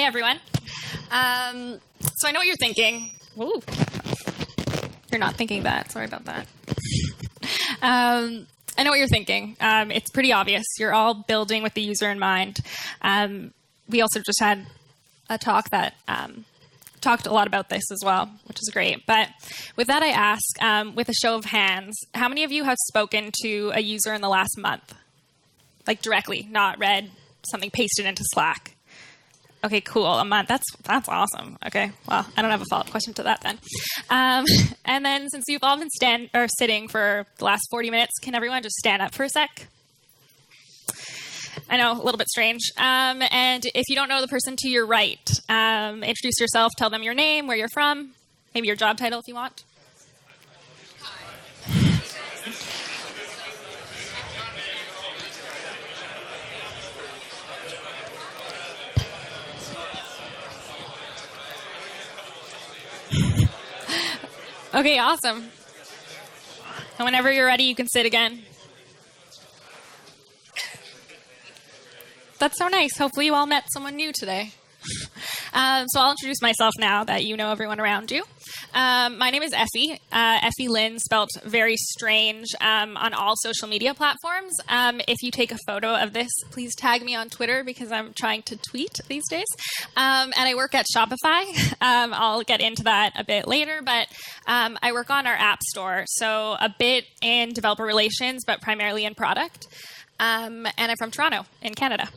Hey, everyone. So I know what you're thinking. Woo. You're not thinking that. Sorry about that. I know what you're thinking. It's pretty obvious. You're all building with the user in mind. We also just had a talk that talked a lot about this as well, which is great. But with that, I ask, with a show of hands, how many of you have spoken to a user in the last month? Like directly, not read something pasted into Slack. Okay, cool. A month. That's awesome. Okay. Well, I don't have a follow-up question to that then. And then since you've all been sitting for the last 40 minutes, can everyone just stand up for a sec? I know, a little bit strange. And if you don't know the person to your right, introduce yourself, tell them your name, where you're from, maybe your job title if you want. Okay, awesome. And whenever you're ready, you can sit again. That's so nice. Hopefully you all met someone new today. So I'll introduce myself now that you know everyone around you. My name is Effie. Effie Lynn, spelled very strange on all social media platforms. If you take a photo of this, please tag me on Twitter because I'm trying to tweet these days. And I work at Shopify. I'll get into that a bit later, but I work on our app store. So a bit in developer relations, but primarily in product. And I'm from Toronto in Canada.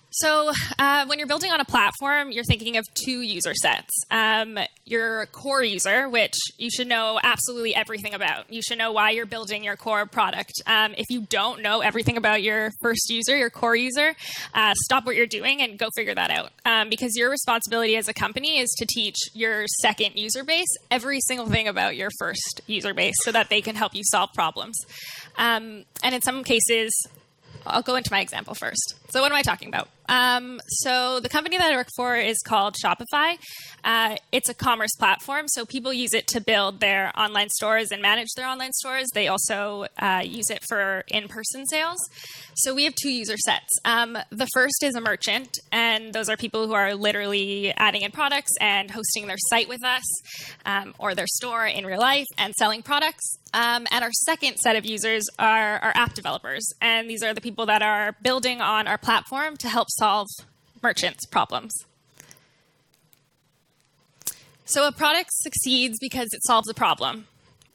So when you're building on a platform, you're thinking of two user sets. Your core user, which you should know absolutely everything about. You should know why you're building your core product. If you don't know everything about your first user, your core user, stop what you're doing and go figure that out. Because your responsibility as a company is to teach your second user base every single thing about your first user base so that they can help you solve problems. And in some cases, I'll go into my example first. So what am I talking about? So the company that I work for is called Shopify. It's a commerce platform, so people use it to build their online stores and manage their online stores. They also use it for in-person sales. So we have two user sets. The first is a merchant, and those are people who are literally adding in products and hosting their site with us or their store in real life and selling products. And our second set of users are our app developers, and these are the people that are building on our platform to help solve merchants' problems. So a product succeeds because it solves a problem.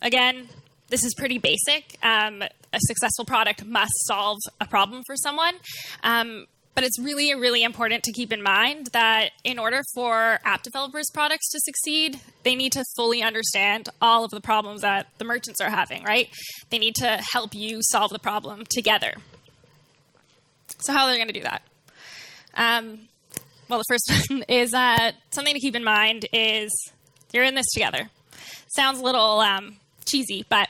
Again, this is pretty basic. A successful product must solve a problem for someone. But it's really, really important to keep in mind that in order for app developers' products to succeed, they need to fully understand all of the problems that the merchants are having, right? They need to help you solve the problem together. So how are they going to do that? Well, the first one is something to keep in mind is you're in this together. Sounds a little cheesy, but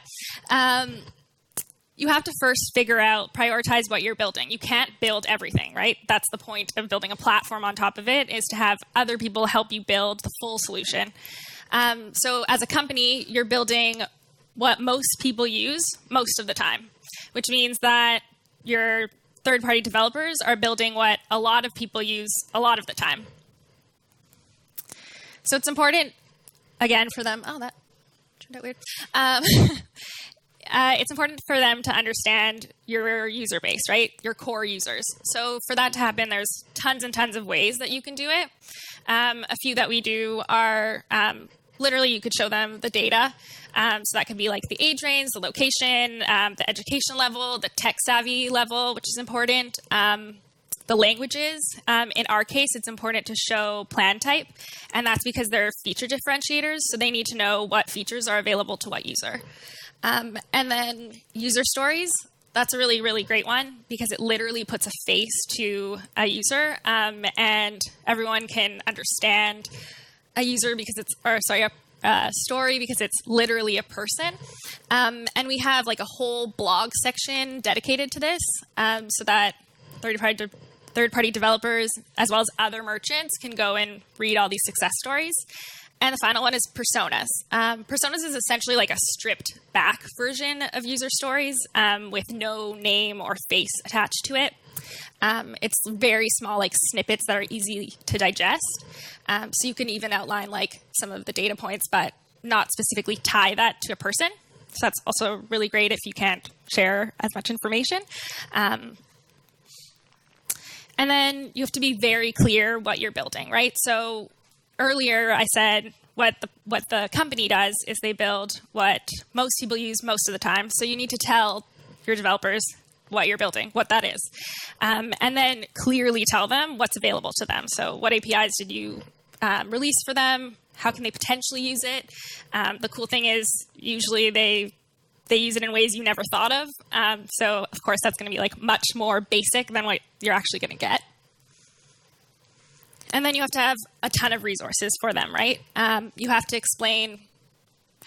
you have to first figure out, prioritize what you're building. You can't build everything, right? That's the point of building a platform on top of it, is to have other people help you build the full solution. So as a company, you're building what most people use most of the time, which means that your third-party developers are building what a lot of people use a lot of the time. So it's important, again, for them. Oh, that turned out weird. It's important for them to understand your user base, right? Your core users. So for that to happen, there's tons and tons of ways that you can do it. A few that we do are literally you could show them the data. So that could be like the age range, the location, the education level, the tech savvy level, which is important. The languages. In our case, it's important to show plan type, and that's because they're feature differentiators. So they need to know what features are available to what user. And then user stories. That's a really, really great one because it literally puts a face to a user, and everyone can understand a user because it's, a story because it's literally a person. And we have like a whole blog section dedicated to this, so that third-party developers, as well as other merchants, can go and read all these success stories. And the final one is personas. Personas is essentially like a stripped back version of user stories with no name or face attached to it. It's very small, like snippets that are easy to digest. So you can even outline like some of the data points, but not specifically tie that to a person. So that's also really great if you can't share as much information. And then you have to be very clear what you're building, right? So earlier I said what the company does is they build what most people use most of the time. So you need to tell your developers what you're building, what that is. And then clearly tell them what's available to them. So what APIs did you release for them? How can they potentially use it? The cool thing is usually they use it in ways you never thought of. So of course that's going to be like much more basic than what you're actually going to get. And then you have to have a ton of resources for them, right? You have to explain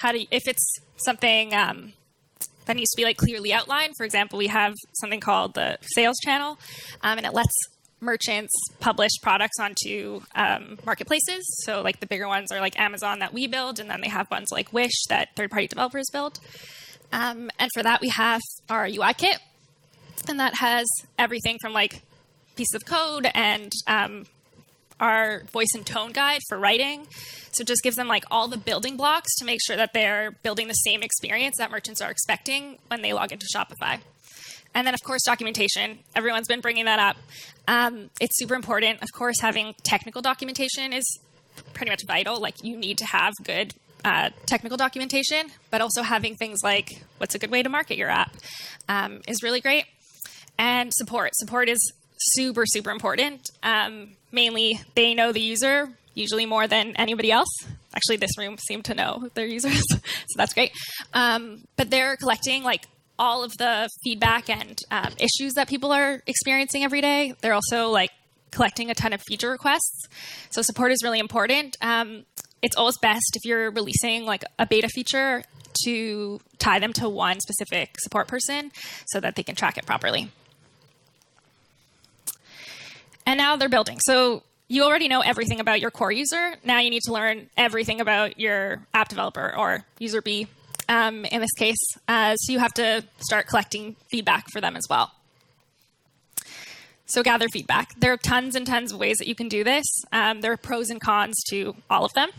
if it's something that needs to be like clearly outlined. For example, we have something called the sales channel, and it lets merchants publish products onto marketplaces. So like the bigger ones are like Amazon that we build, and then they have ones like Wish that third-party developers build. And for that, we have our UI kit, and that has everything from like pieces of code and our voice and tone guide for writing. So it just gives them like all the building blocks to make sure that they're building the same experience that merchants are expecting when they log into Shopify. And then, of course, documentation. Everyone's been bringing that up. It's super important. Of course, having technical documentation is pretty much vital. Like, you need to have good technical documentation, but also having things like what's a good way to market your app is really great. And support. Support is super, super important. Mainly, they know the user, usually more than anybody else. Actually, this room seemed to know their users, so that's great. But they're collecting like all of the feedback and issues that people are experiencing every day. They're also like collecting a ton of feature requests. So support is really important. It's always best if you're releasing like a beta feature to tie them to one specific support person so that they can track it properly. And now they're building. So you already know everything about your core user. Now you need to learn everything about your app developer or user B in this case. So you have to start collecting feedback for them as well. So gather feedback. There are tons and tons of ways that you can do this. There are pros and cons to all of them.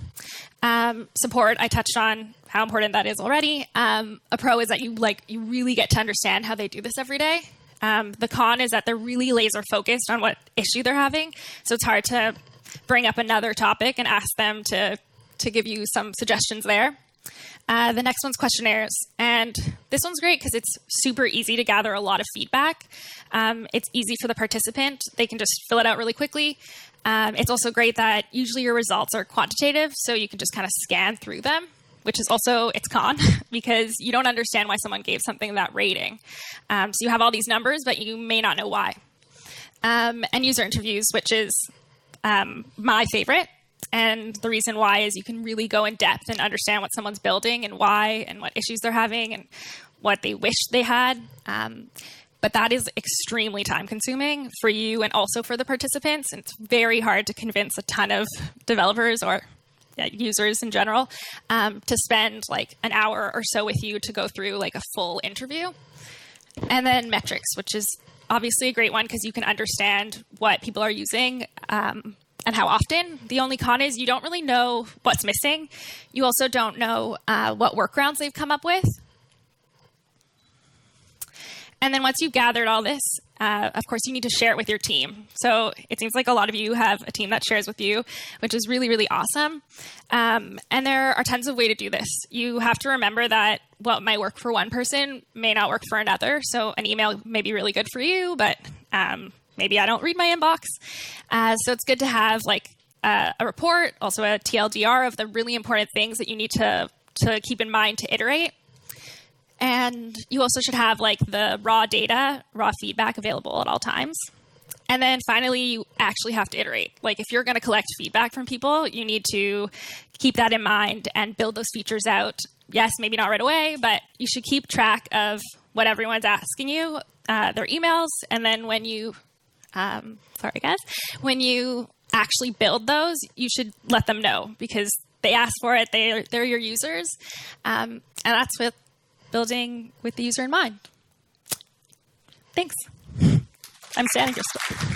Support, I touched on how important that is already. A pro is that you really get to understand how they do this every day. The con is that they're really laser focused on what issue they're having. So it's hard to bring up another topic and ask them to give you some suggestions there. The next one's questionnaires. And this one's great because it's super easy to gather a lot of feedback. It's easy for the participant. They can just fill it out really quickly. It's also great that usually your results are quantitative, so you can just kind of scan through them, which is also its con because you don't understand why someone gave something that rating. So you have all these numbers, but you may not know why. And user interviews, which is my favorite. And the reason why is you can really go in depth and understand what someone's building and why and what issues they're having and what they wish they had. But that is extremely time consuming for you and also for the participants. And it's very hard to convince a ton of developers or users in general to spend like an hour or so with you to go through like a full interview. And then metrics, which is obviously a great one because you can understand what people are using and how often. The only con is you don't really know what's missing. You also don't know what workarounds they've come up with. And then once you've gathered all this, of course, you need to share it with your team. So it seems like a lot of you have a team that shares with you, which is really, really awesome. And there are tons of ways to do this. You have to remember that what might work for one person may not work for another. So an email may be really good for you, but maybe I don't read my inbox. So it's good to have like a report, also a TLDR of the really important things that you need to keep in mind to iterate. And you also should have like the raw data, raw feedback available at all times. And then finally, you actually have to iterate. Like if you're going to collect feedback from people, you need to keep that in mind and build those features out. Yes, maybe not right away, but you should keep track of what everyone's asking you, their emails. And then when you, when you actually build those, you should let them know because they asked for it. They're your users. And that's with building with the user in mind. Thanks. I'm standing here still.